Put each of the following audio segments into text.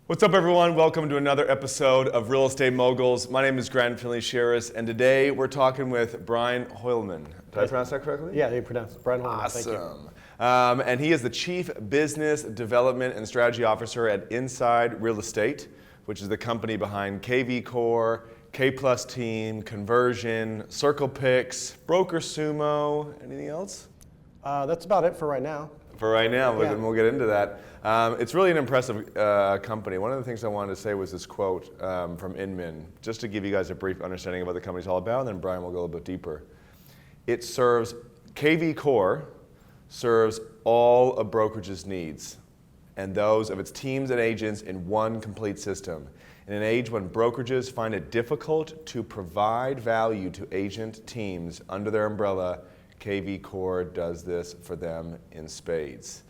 What's up, everyone? Welcome to another episode of Real Estate Moguls. My name is Findlay-Shirras, and today we're talking with Brian Hoialmen. Did I pronounce that correctly? Yeah, you pronounced it. Brian Hoialmen. Awesome. Thank you. And he is the Chief Business Development and Strategy Officer at Inside Real Estate, which is the company behind KV Core, K Plus Team, Kunversion, Circle Picks, BrokerSumo. Anything else? That's about it for right now. For right now, Yeah. we'll get into that. It's really an impressive company. One of the things I wanted to say was this quote from Inman, just to give you guys a brief understanding of what the company's all about, and then Brian will go a little bit deeper. It serves, KV Core serves all of brokerage's needs and those of its teams and agents in one complete system. In an age when brokerages find it difficult to provide value to agent teams under their umbrella, KV Core does this for them in spades.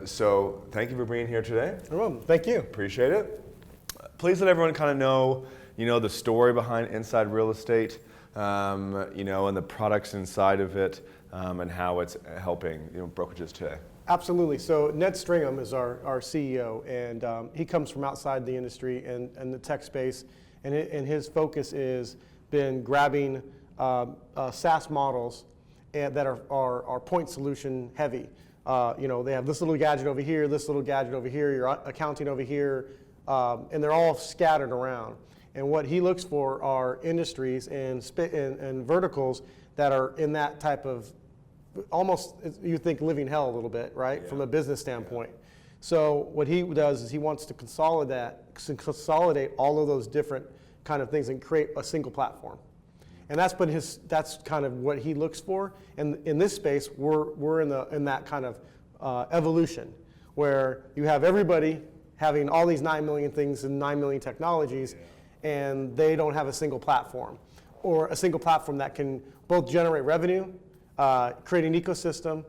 So thank you for being here today. You're welcome. Thank you. Appreciate it. Please let everyone kind of know, the story behind Inside Real Estate, and the products inside of it, and how it's helping brokerages today. Absolutely. So Ned Stringham is our CEO, and he comes from outside the industry and the tech space, and his focus is been grabbing SaaS models that are point solution heavy. They have this little gadget over here, this little gadget over here, your accounting over here, and they're all scattered around. And what he looks for are industries and verticals that are in that type of, almost, you think living hell a little bit, right? Yeah. From a business standpoint. Yeah. So what he does is he wants to consolidate all of those different kind of things and create a single platform. And that's kind of what he looks for. And in this space, we're in that kind of evolution where you have everybody having all these 9 million things and 9 million technologies, and they don't have a single platform, or a single platform that can both generate revenue, create an ecosystem,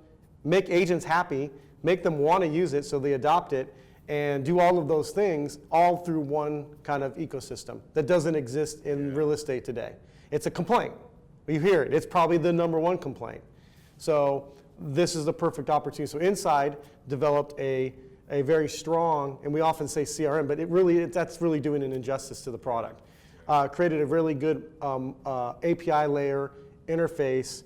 make agents happy, make them want to use it so they adopt it, and do all of those things all through one kind of ecosystem that doesn't exist in real estate today. It's a complaint. You hear it. It's probably the number one complaint. So this is the perfect opportunity. So Inside developed a very strong, and we often say CRM, but that's really doing an injustice to the product. Created a really good API layer, interface,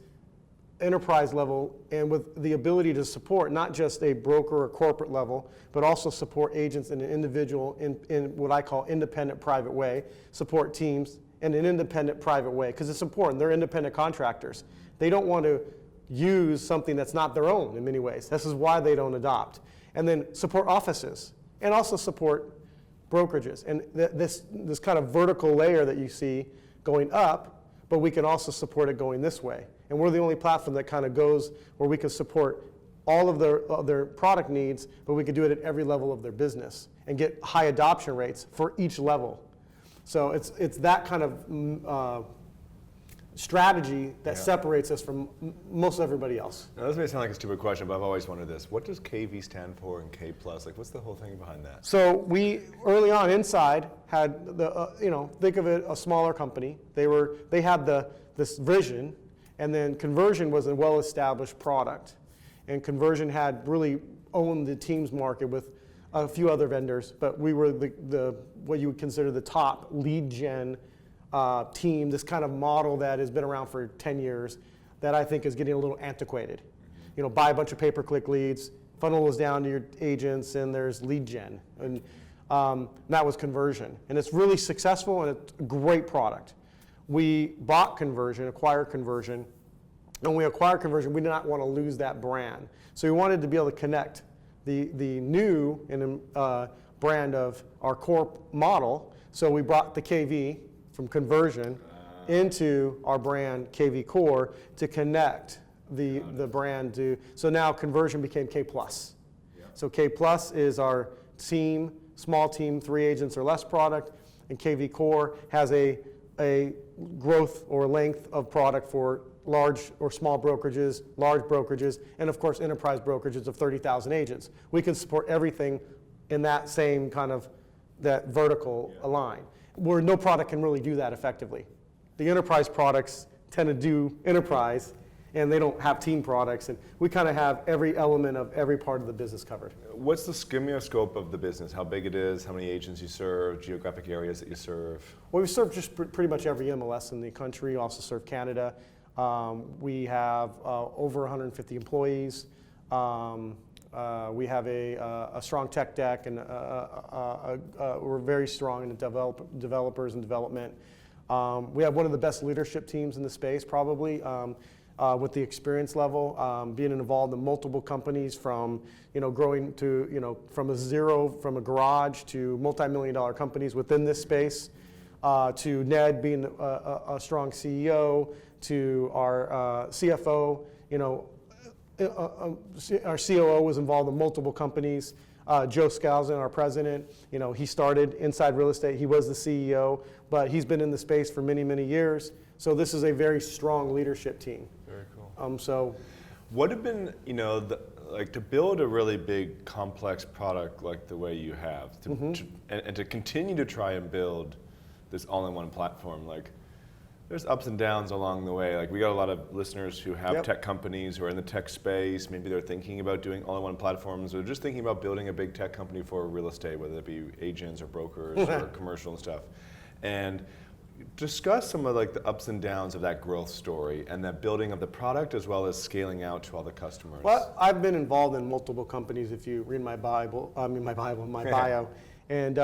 enterprise level, and with the ability to support not just a broker or corporate level, but also support agents in an individual, in what I call independent private way, support teams in an independent private way, because it's important. They're independent contractors. They don't want to use something that's not their own in many ways. This is why they don't adopt. And then support offices, and also support brokerages. And this kind of vertical layer that you see going up, but we can also support it going this way. And we're the only platform that kind of goes where we can support all of their product needs, but we can do it at every level of their business and get high adoption rates for each level. So it's that kind of strategy that separates us from most everybody else. Now, this may sound like a stupid question, but I've always wondered this. What does KV stand for and K Plus? Like, what's the whole thing behind that? So we, early on, Inside had think of it a smaller company. They had this vision, and then Kunversion was a well-established product. And Kunversion had really owned the Teams market with a few other vendors, but we were the what you would consider the top lead gen team, this kind of model that has been around for 10 years that I think is getting a little antiquated. Buy a bunch of pay-per-click leads, funnel those down to your agents, and there's lead gen. And that was Kunversion. And it's really successful, and it's a great product. We bought Kunversion, acquired Kunversion, and when we acquired Kunversion, we did not want to lose that brand. So we wanted to be able to connect the new brand of our core model. So we brought the KV from Kunversion into our brand KV Core to connect the brand to. So now Kunversion became K Plus. Yep. So K Plus is our team, small team, 3 agents or less product, and KV Core has a growth or length of product for large or small brokerages, large brokerages, and of course enterprise brokerages of 30,000 agents. We can support everything in that same kind of that vertical line, where no product can really do that effectively. The enterprise products tend to do enterprise, and they don't have team products, and we kind of have every element of every part of the business covered. What's the scope of the business? How big it is? How many agents you serve? Geographic areas that you serve? Well, we serve just pretty much every MLS in the country. We also serve Canada. We have over 150 employees. We have a strong tech deck, and we're very strong in developers and development. We have one of the best leadership teams in the space, probably, with the experience level, being involved in multiple companies from, growing to, from a garage to multi-million-dollar companies within this space, to Ned being a strong CEO, to our CFO, our COO was involved in multiple companies. Joe Scalzon, our president, he started inside real estate. He was the CEO, but he's been in the space for many, many years. So this is a very strong leadership team. Very cool. So, what have been, to build a really big, complex product like the way you have, and to continue to try and build this all-in-one platform, there's ups and downs along the way. We got a lot of listeners who have tech companies who are in the tech space. Maybe they're thinking about doing all-in-one platforms, or just thinking about building a big tech company for real estate, whether it be agents or brokers or commercial and stuff. And discuss some of the ups and downs of that growth story and that building of the product, as well as scaling out to all the customers. Well, I've been involved in multiple companies. If you read my bio, and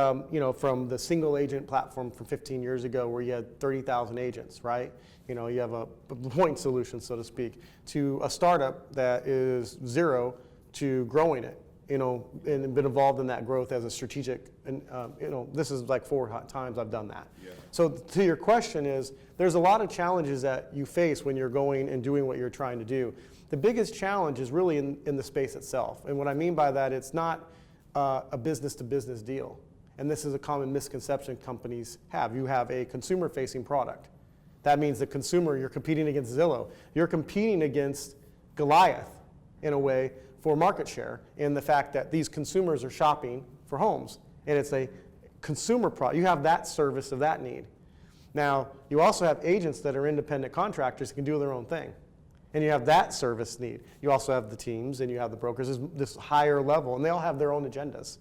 from the single agent platform from 15 years ago, where you had 30,000 agents, right? You have a point solution, so to speak, to a startup that is zero to growing it, and been involved in that growth as a strategic. And this is 4 times I've done that. Yeah. So to your question there's a lot of challenges that you face when you're going and doing what you're trying to do. The biggest challenge is really in the space itself. And what I mean by that, it's not a business-to-business deal. And this is a common misconception companies have. You have a consumer-facing product. That means the consumer, you're competing against Zillow. You're competing against Goliath, in a way, for market share, in the fact that these consumers are shopping for homes. And it's a consumer product. You have that service of that need. Now, you also have agents that are independent contractors who can do their own thing. And you have that service need. You also have the teams, and you have the brokers. There's this higher level, and they all have their own agendas.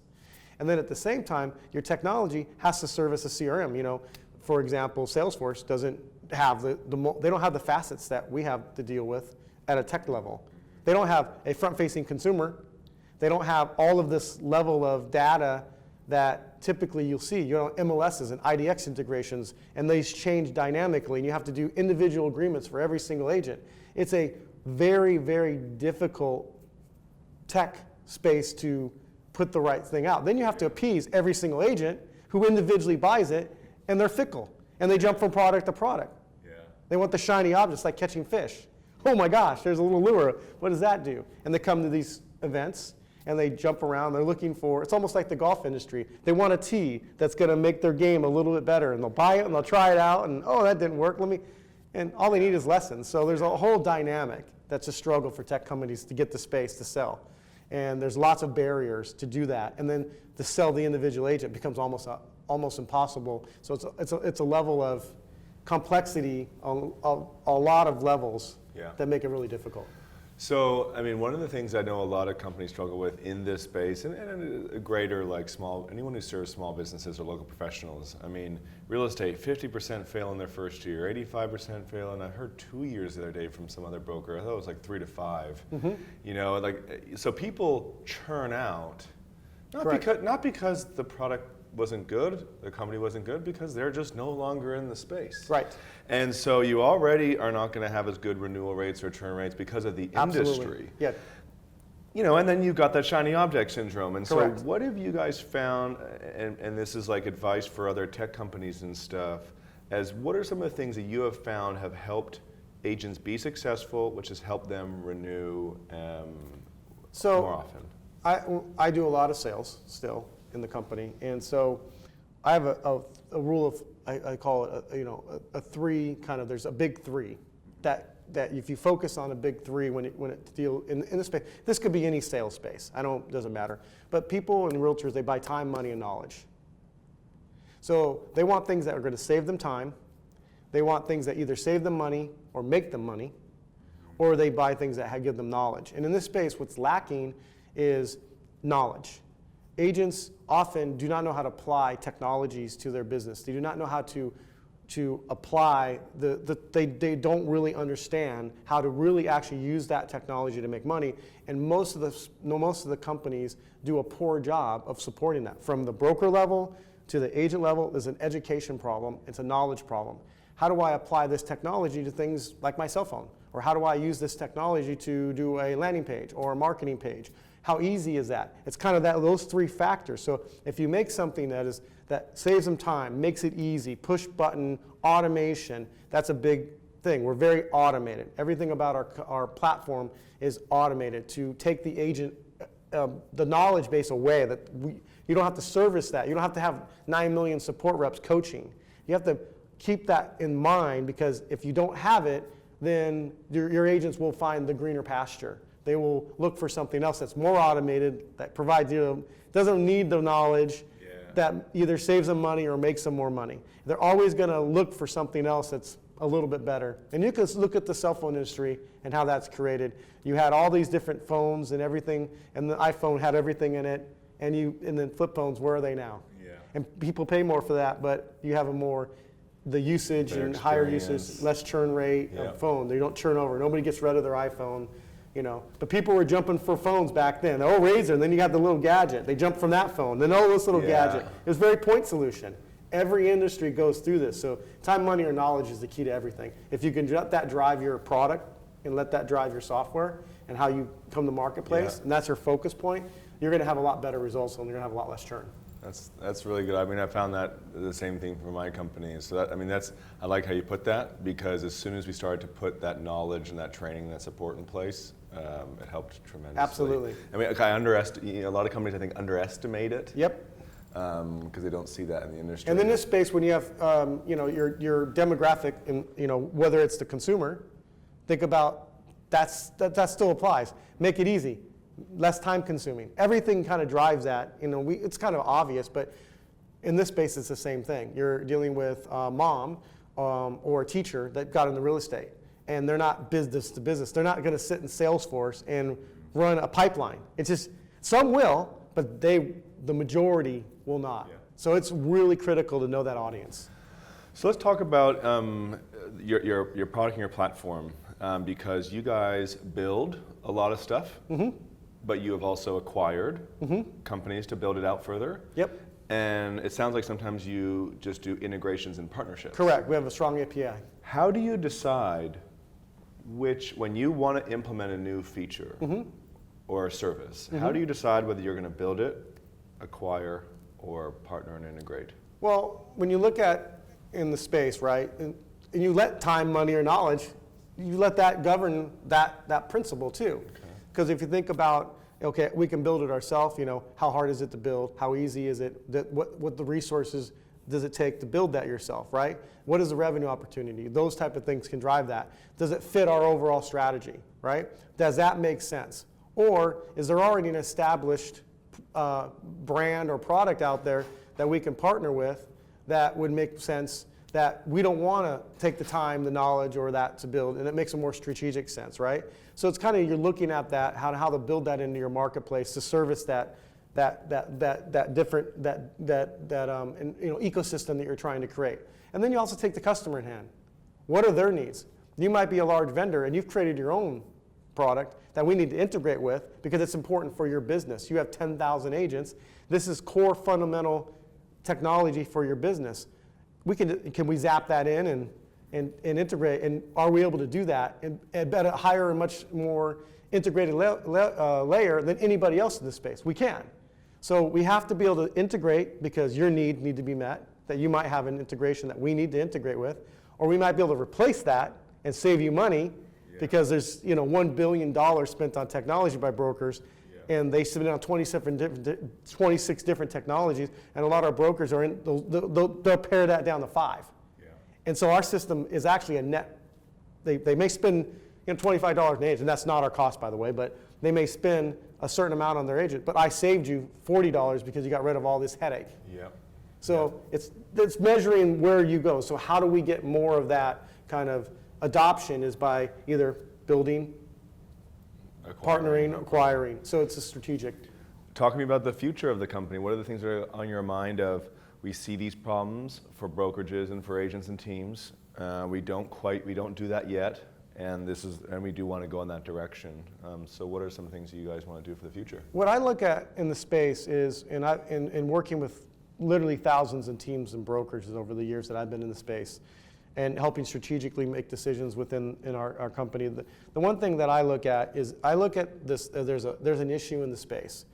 And then at the same time, your technology has to service a CRM. For example, Salesforce doesn't have they don't have the facets that we have to deal with at a tech level. They don't have a front-facing consumer. They don't have all of this level of data that typically you'll see. MLSs and IDX integrations, and these change dynamically, and you have to do individual agreements for every single agent. It's a very, very difficult tech space to put the right thing out. Then you have to appease every single agent who individually buys it, and they're fickle, and they jump from product to product. Yeah. They want the shiny objects, like catching fish. Oh my gosh, there's a little lure. What does that do? And they come to these events, and they jump around. They're looking for, it's almost like the golf industry. They want a tee that's going to make their game a little bit better, and they'll buy it, and they'll try it out, and oh, that didn't work. And all they need is lessons. So there's a whole dynamic that's a struggle for tech companies to get the space to sell. And there's lots of barriers to do that. And then to sell the individual agent becomes almost impossible. So it's a level of complexity on a lot of levels that make it really difficult. So, one of the things I know a lot of companies struggle with in this space, and a greater, anyone who serves small businesses or local professionals, real estate, 50% fail in their first year, 85% fail, and I heard 2 years the other day from some other broker. I thought it was 3 to 5. Mm-hmm. So people churn out, not because the product wasn't good, the company wasn't good, because they're just no longer in the space. Right. And so you already are not going to have as good renewal rates or churn rates because of the industry. Yeah. And then you've got that shiny object syndrome. And Correct. So what have you guys found, and this is advice for other tech companies and stuff, as what are some of the things that you have found have helped agents be successful, which has helped them renew more often? I do a lot of sales still in the company, and so I have a rule of, I call it a three kind of, there's a big three that if you focus on a big three when it deal in the space, this could be any sales space, doesn't matter, but people and realtors, they buy time, money, and knowledge. So they want things that are going to save them time. They want things that either save them money or make them money, or they buy things that give them knowledge. And in this space, what's lacking is knowledge. Agents often do not know how to apply technologies to their business. They do not know how to apply, they don't really understand how to really actually use that technology to make money. And most of the companies do a poor job of supporting that. From the broker level to the agent level, there's an education problem, it's a knowledge problem. How do I apply this technology to things like my cell phone? Or how do I use this technology to do a landing page or a marketing page? How easy is that? It's kind of those three factors. So if you make something that saves them time, makes it easy, push button, automation, that's a big thing. We're very automated. Everything about our platform is automated to take the agent, the knowledge base away. You don't have to service that. You don't have to have 9 million support reps coaching. You have to keep that in mind, because if you don't have it, then your agents will find the greener pasture. They will look for something else that's more automated, that provides, doesn't need the knowledge, that either saves them money or makes them more money. They're always going to look for something else that's a little bit better. And you can look at the cell phone industry and how that's created. You had all these different phones and everything, and the iPhone had everything in it, and then flip phones, where are they now? Yeah. And people pay more for that, but you have the usage and higher usage, less churn rate of phone. They don't churn over. Nobody gets rid of their iPhone. But people were jumping for phones back then. Oh, Razor, and then you got the little gadget. They jumped from that phone, then this little gadget. It was very point solution. Every industry goes through this. So time, money, or knowledge is the key to everything. If you can let that drive your product and let that drive your software and how you come to marketplace, and that's your focus point, you're going to have a lot better results and you're going to have a lot less churn. That's really good. I mean, I found that the same thing for my company. So I like how you put that, because as soon as we started to put that knowledge and that training and that support in place, it helped tremendously. Absolutely. I mean, a lot of companies, I think, underestimate it. Yep. Because they don't see that in the industry. And in this space, when you have your demographic, and whether it's the consumer, think about that still applies. Make it easy, less time consuming. Everything kind of drives that. It's kind of obvious, but in this space, it's the same thing. You're dealing with a mom or a teacher that got into real estate, and they're not business to business. They're not going to sit in Salesforce and run a pipeline. It's just, some will, but the majority will not. Yeah. So it's really critical to know that audience. So let's talk about your product and your platform, because you guys build a lot of stuff, but you have also acquired companies to build it out further. Yep. And it sounds like sometimes you just do integrations and partnerships. Correct. We have a strong API. How do you decide when you want to implement a new feature or a service, how do you decide whether you're going to build it, acquire, or partner and integrate? Well, when you look at in the space, right, and you let time, money, or knowledge, you let that govern that principle too. Because if you think about, okay, we can build it ourselves, how hard is it to build? How easy is it? What the resources does it take to build that yourself, right? What is the revenue opportunity? Those type of things can drive that. Does it fit our overall strategy, right? Does that make sense? Or is there already an established brand or product out there that we can partner with that would make sense, that we don't want to take the time, the knowledge, or that to build, and it makes a more strategic sense, right? So it's kind of, you're looking at that, how to build that into your marketplace to service that different ecosystem that you're trying to create. And then you also take the customer in hand. What are their needs? You might be a large vendor and you've created your own product that we need to integrate with because it's important for your business. You have 10,000 agents. This is core fundamental technology for your business. Can we zap that in and integrate? And are we able to do that at a higher and much more integrated layer than anybody else in this space? We can. So we have to be able to integrate because your needs need to be met, that you might have an integration that we need to integrate with, or we might be able to replace that and save you money because there's $1 billion spent on technology by brokers, and they spend it on 26 different technologies, and a lot of brokers are they'll pare that down to 5. And so our system is actually a net. They may spend $25 an agent, and that's not our cost, by the way, but they may spend a certain amount on their agent, but I saved you $40 because you got rid of all this headache. So it's measuring where you go. So how do we get more of that kind of adoption is by either building, Acquiring. partnering, acquiring. So it's a strategic. Talk to me about the future of the company. What are the things that are on your mind of, we see these problems for brokerages and for agents and teams. We don't do that yet, and we do want to go in that direction. So what are some things you guys want to do for the future? What I look at in the space is, in working with literally thousands of teams and brokerages over the years that I've been in the space, and helping strategically make decisions within our company. The one thing that I look at is, this, there's an issue in the space.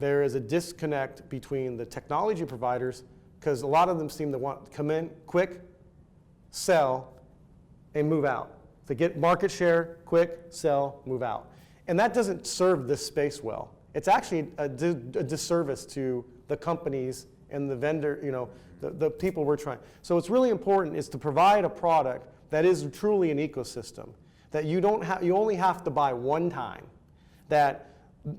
There is a disconnect between the technology providers, because a lot of them seem to want to come in quick, sell, and move out. To get market share, quick, sell, move out. And that doesn't serve this space well. It's actually a disservice to the companies and the vendor, the people we're trying. So what's really important is to provide a product that is truly an ecosystem, that you only have to buy one time, that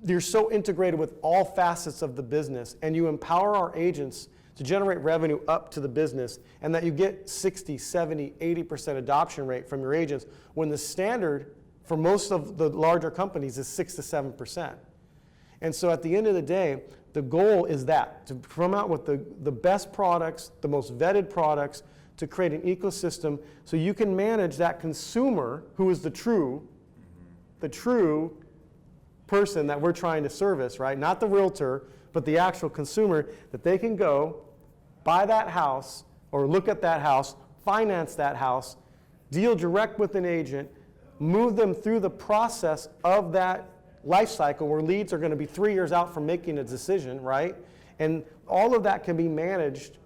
you're so integrated with all facets of the business, and you empower our agents to generate revenue up to the business, and that you get 60, 70, 80% adoption rate from your agents, when the standard for most of the larger companies is 6 to 7%. And so at the end of the day, the goal is to come out with the best products, the most vetted products, to create an ecosystem so you can manage that consumer who is the true person that we're trying to service, right? Not the realtor, but the actual consumer, that they can go buy that house or look at that house, finance that house, deal direct with an agent, move them through the process of that life cycle where leads are going to be 3 years out from making a decision, right? And all of that can be managed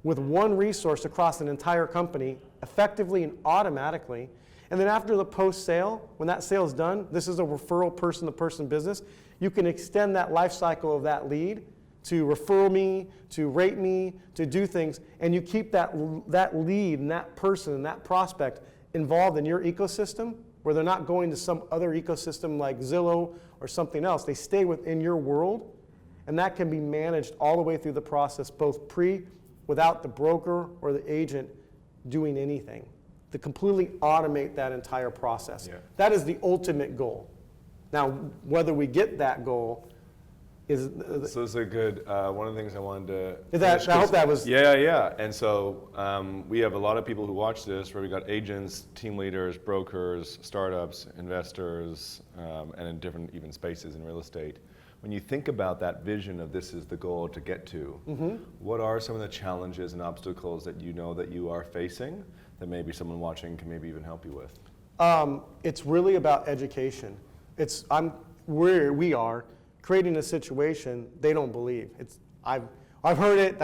with one resource across an entire company effectively and automatically. And then after the post-sale, when that sale is done, this is a referral person-to-person business, you can extend that life cycle of that lead to refer me, to rate me, to do things, and you keep that lead and that person and that prospect involved in your ecosystem, where they're not going to some other ecosystem like Zillow or something else. They stay within your world, and that can be managed all the way through the process, both without the broker or the agent doing anything, to completely automate that entire process. Yeah. That is the ultimate goal. Now, whether we get that goal is... So this is a good, one of the things I wanted to... I hope that was... Yeah. And so we have a lot of people who watch this, where we got agents, team leaders, brokers, startups, investors, and in different even spaces in real estate. When you think about that vision of this is the goal to get to, what are some of the challenges and obstacles that you know that you are facing that maybe someone watching can maybe even help you with? It's really about education. Where we are creating a situation they don't believe. I've heard it.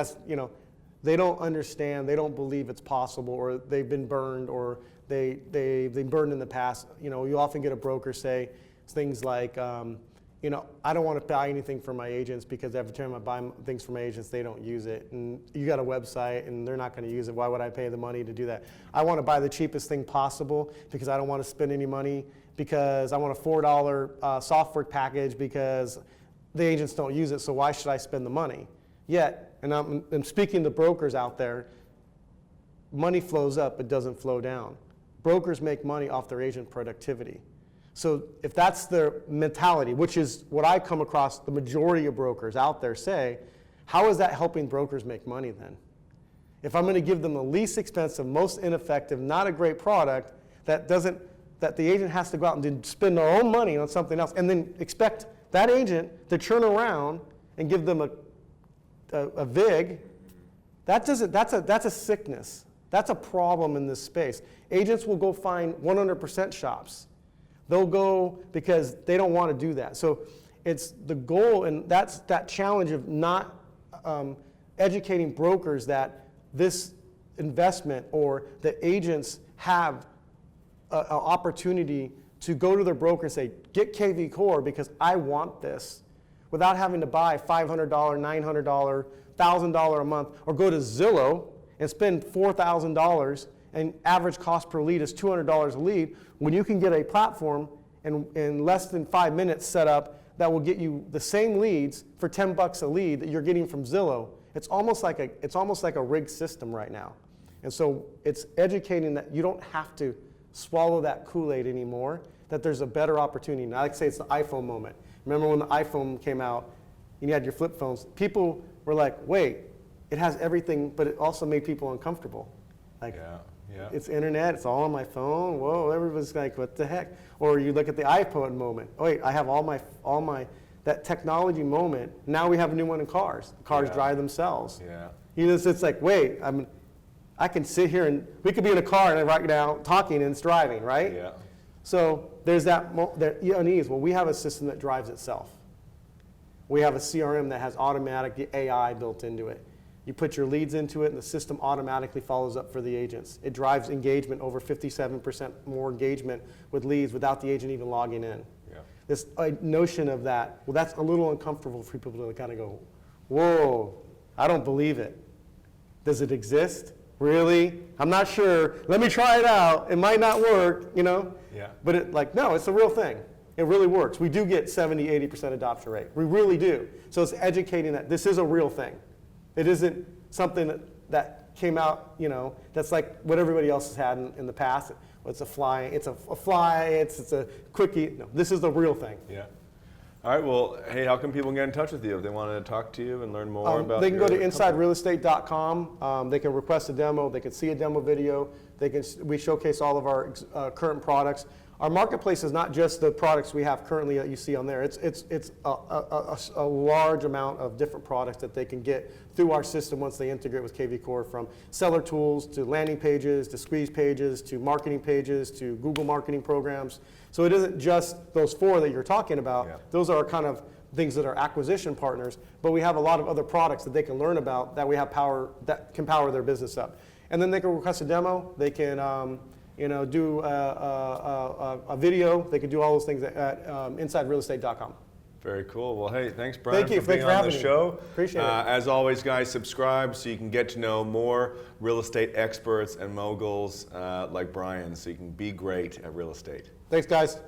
They don't understand. They don't believe it's possible, or they've been burned, or they've been burned in the past. You often get a broker say things like, I don't want to buy anything from my agents because every time I buy things from my agents, they don't use it. And you got a website and they're not going to use it. Why would I pay the money to do that? I want to buy the cheapest thing possible because I don't want to spend any money, because I want a $4 software package because the agents don't use it, so why should I spend the money? Yet, and I'm speaking to brokers out there, money flows up, it doesn't flow down. Brokers make money off their agent productivity. So if that's their mentality, which is what I come across the majority of brokers out there say, how is that helping brokers make money then? If I'm going to give them the least expensive, most ineffective, not a great product that the agent has to go out and spend their own money on something else, and then expect that agent to turn around and give them a VIG, that's a sickness. That's a problem in this space. Agents will go find 100% shops. They'll go because they don't want to do that. So it's the goal, and that's that challenge of not educating brokers that this investment or the agents have an opportunity to go to their broker and say, get KV Core because I want this, without having to buy $500, $900, $1,000 a month, or go to Zillow and spend $4,000 and average cost per lead is $200 a lead, when you can get a platform in less than 5 minutes set up that will get you the same leads for $10 a lead that you're getting from Zillow. It's almost like a rigged system right now. And so it's educating that you don't have to swallow that Kool-Aid anymore, that there's a better opportunity. Now, I say it's the iPhone moment. Remember when the iPhone came out and you had your flip phones? People were like, wait, it has everything, but it also made people uncomfortable. Like, it's internet, it's all on my phone. Whoa, everybody's like, what the heck? Or you look at the iPod moment. Oh, wait, I have all my that technology moment. Now we have a new one in cars. Cars drive themselves. Yeah. You know, it's like, wait, I can sit here and we could be in a car and right now talking and it's driving, right? Yeah. So there's that unease. Well, we have a system that drives itself. We have a CRM that has automatic AI built into it. You put your leads into it and the system automatically follows up for the agents. It drives engagement, over 57% more engagement with leads without the agent even logging in. Yeah. This notion of that, well, that's a little uncomfortable for people to kind of go, whoa, I don't believe it. Does it exist? Really? I'm not sure. Let me try it out. It might not work, you know? Yeah. But no, it's a real thing. It really works. We do get 70, 80% adoption rate. We really do. So it's educating that this is a real thing. It isn't something that came out, you know, that's like what everybody else has had in the past. It's a fly, it's a quickie. No, this is the real thing. Yeah. All right, well, hey, how can people get in touch with you if they want to talk to you and learn more about They can go to your company? insiderealestate.com. They can request a demo. They can see a demo video. We showcase all of our current products. Our marketplace is not just the products we have currently that you see on there. It's a large amount of different products that they can get through our system once they integrate with KV Core, from seller tools to landing pages to squeeze pages to marketing pages to Google marketing programs. So it isn't just those 4 that you're talking about. Yeah. Those are kind of things that are acquisition partners, but we have a lot of other products that they can learn about that we have that can power their business up. And then they can request a demo. They can do a video. They can do all those things at insiderealestate.com. Very cool. Well, hey, thanks, Brian, Thank you. for being Thanks for on the having me. show. Appreciate it. As always, guys, subscribe so you can get to know more real estate experts and moguls like Brian, so you can be great at real estate. Thanks, guys.